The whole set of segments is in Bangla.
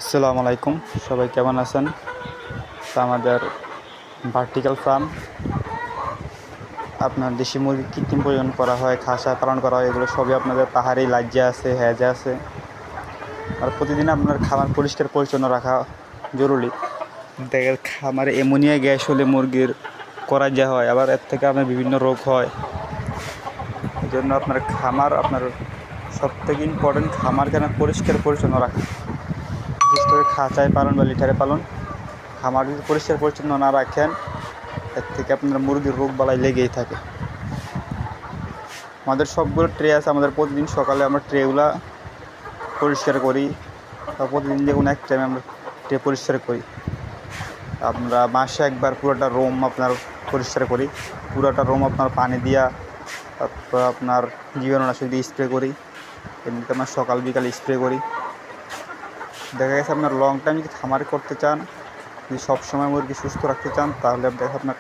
আসসালামু আলাইকুম, সবাই কেমন আছেন? তো আমাদের ভার্টিক্যাল ফার্ম, আপনার দেশি মুরগি কৃত্রিম প্রজনন করা হয়, খাসা পালন করা হয়, এগুলো সবই আপনাদের পাহাড়ি লাজ্জা আছে, হ্যাজা আছে। আর প্রতিদিন আপনার খামার পরিষ্কার পরিচ্ছন্ন রাখা জরুরি। দেখেন খামারে অ্যামোনিয়া গ্যাস হলে মুরগির করাজ্জা হয়, আবার এর থেকে আপনার বিভিন্ন রোগ হয়। এই জন্য আপনার খামার আপনার সবথেকে ইম্পর্টেন্ট, খামার কেন পরিষ্কার পরিচ্ছন্ন রাখা। বিশেষ করে খাঁচায় পালন বা লিটারে পালন, খামার যদি পরিষ্কার পরিচ্ছন্ন না রাখেন, এর থেকে আপনার মুরগির রোগ বালাই লেগেই থাকে। আমাদের সবগুলো ট্রে আছে, আমাদের প্রতিদিন সকালে আমরা ট্রেগুলো পরিষ্কার করি, বা প্রতিদিন যে কোনো এক টাইমে আমরা ট্রে পরিষ্কার করি। আমরা মাসে একবার পুরোটা রুম আপনার পরিষ্কার করি, পুরোটা রুম আপনার পানি দিয়া, তারপর আপনার জীবাণুনাশক দিয়ে স্প্রে করি। এমনিতে আমরা সকাল বিকাল স্প্রে করি। দেখা গেছে আপনার লং টাইম যদি খামার করতে চান, যদি সবসময় মুরগি সুস্থ রাখতে চান, তাহলে আপনার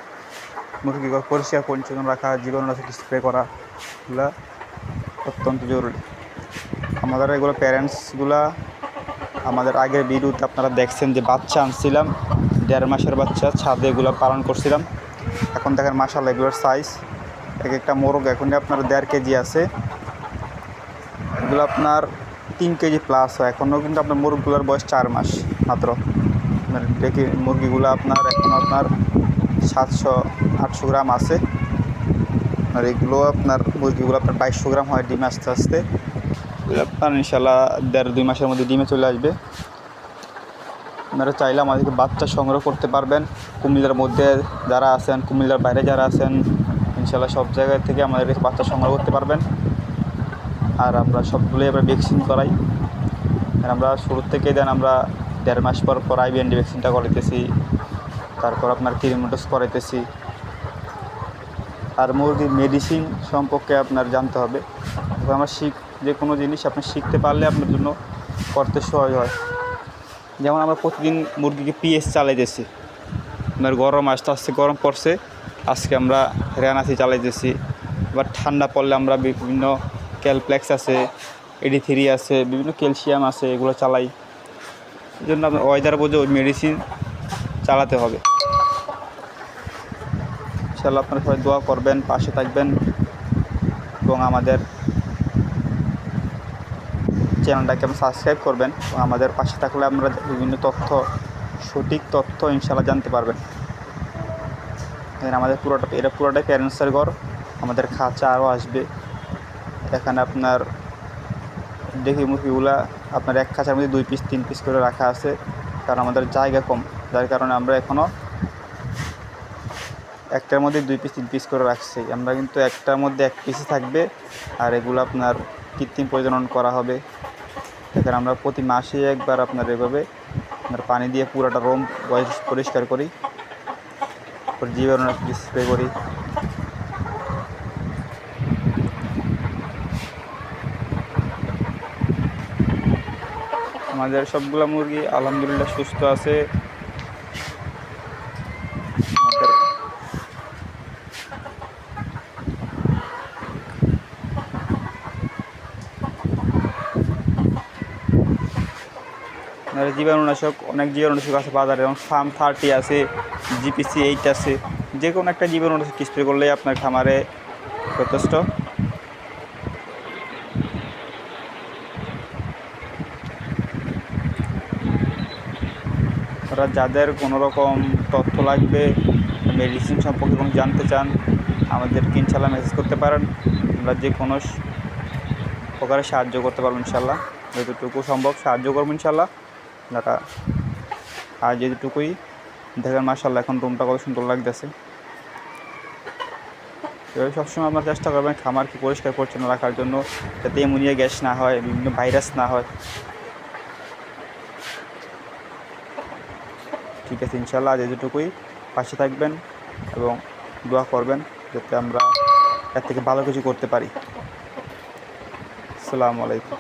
মুরগিগুলো পরিষ্কার পরিচ্ছন্ন রাখা, জীবাণুনাশক স্প্রে করা এগুলো অত্যন্ত জরুরি। আমাদের এগুলো প্যারেন্টসগুলা আমাদের আগের ভিডিওতে আপনারা দেখছেন যে বাচ্চা আনছিলাম, 1.5 মাসের বাচ্চা, ছাদে এগুলো পালন করছিলাম। এখন দেখেন মাশাআল্লাহ এগুলোর সাইজ, এক একটা মোরগ এখন আপনার 1.5 কেজি আছে, এগুলো আপনার 3 কেজি প্লাস হয়। এখনও কিন্তু আপনার মুরগগুলোর বয়স 4 মাস মাত্র। আপনার দেখি মুরগিগুলো আপনার এখন আপনার 700-800 গ্রাম আছে। আর এগুলো আপনার মুরগিগুলো আপনার 2200 গ্রাম হয় ডিমে আস্তে আস্তে। আপনার ইনশাল্লাহ 1.5-2 মাসের মধ্যে ডিমে চলে আসবে। আপনারা চাইলে আমাদেরকে বাচ্চা সংগ্রহ করতে পারবেন। কুমিল্লার মধ্যে যারা আছেন, কুমিল্লার বাইরে যারা আছেন, ইনশাল্লাহ সব জায়গা থেকে আমাদের কাছে বাচ্চা সংগ্রহ করতে পারবেন। আর আমরা সবগুলোই আমরা ভ্যাকসিন করাই। আর আমরা শুরুর থেকেই আমরা 1.5 মাস পর পর আইবিএনডি ভ্যাকসিনটা করাইতেছি, তারপর আপনার কিরিমোটোস করাইতেছি। আর মুরগির মেডিসিন সম্পর্কে আপনার জানতে হবে। আমরা যে কোনো জিনিস আপনি শিখতে পারলে আপনার জন্য করতে সহজ হয়। যেমন আমরা প্রতিদিন মুরগিকে পিএস চালাইতেছি, আপনার গরম আস্তে আস্তে গরম পড়ছে, আজকে আমরা রেনাসি চালাইতেছি। এবার ঠান্ডা পড়লে আমরা বিভিন্ন ক্যালপ্লেক্স আছে, AD3 আছে, বিভিন্ন ক্যালসিয়াম আছে, এগুলো চালাই। এই জন্য আপনার ওয়েদার বুঝে ওই মেডিসিন চালাতে হবে। ইনশাআল্লাহ আপনারা সবাই দোয়া করবেন, পাশে থাকবেন, এবং আমাদের চ্যানেলটাকে সাবস্ক্রাইব করবেন। এবং আমাদের পাশে থাকলে আমরা বিভিন্ন সঠিক তথ্য ইনশাআল্লাহ জানতে পারবেন। আমাদের পুরোটাই প্যারেন্টসের ঘর। আমাদের খাঁচা আরও আসবে। এখানে আপনার দেখি মুরগিগুলা আপনার এক খাঁচার মধ্যে 2 পিস 3 পিস করে রাখা আছে, কারণ আমাদের জায়গা কম, যার কারণে আমরা এখনও একটার মধ্যে 2 পিস 3 পিস করে রাখছি। আমরা কিন্তু একটার মধ্যে 1 পিসই থাকবে, আর এগুলো আপনার কৃত্রিম প্রজনন করা হবে। এখানে আমরা প্রতি মাসে একবার আপনার এভাবে আপনার পানি দিয়ে পুরোটা রুম পরিষ্কার করি, জীবাণুনাশক স্প্রে করি। আমাদের সবগুলো মুরগি আলহামদুলিল্লাহ সুস্থ আছে। জীবাণুনাশক, অনেক জীবাণুনাশক আছে বাজারে, যেমন ফার্ম 30 আছে, GPC 8 আছে। যে কোনো একটা জীবাণুনাশক স্প্রে করলেই আপনার খামারে যথেষ্ট। ওরা যাদের কোনো রকম তথ্য লাগবে, মেডিসিন সম্পর্কে কোনো জানতে চান, আমাদেরকে ইনশাল্লাহ মেসেজ করতে পারেন। আমরা যে কোনো প্রকারে সাহায্য করতে পারবো ইনশাল্লাহ, যতটুকু সম্ভব সাহায্য করবো ইনশাল্লাহ। আপনারা আর যেটুকুই দেখেন মাশাআল্লাহ এখন রুমটা কত সুন্দর লাগতেছে। এভাবে সবসময় আমরা চেষ্টা করবেন খামারকে পরিষ্কার পরিচ্ছন্ন রাখার জন্য, যাতে অ্যামোনিয়া গ্যাস না হয়, বিভিন্ন ভাইরাস না হয়। ঠিক আছে, ইনশাআল্লাহ আজ এতটুকুই। পাশে থাকবেন এবং দোয়া করবেন যাতে আমরা এর থেকে ভালো কিছু করতে পারি। আসসালামু আলাইকুম।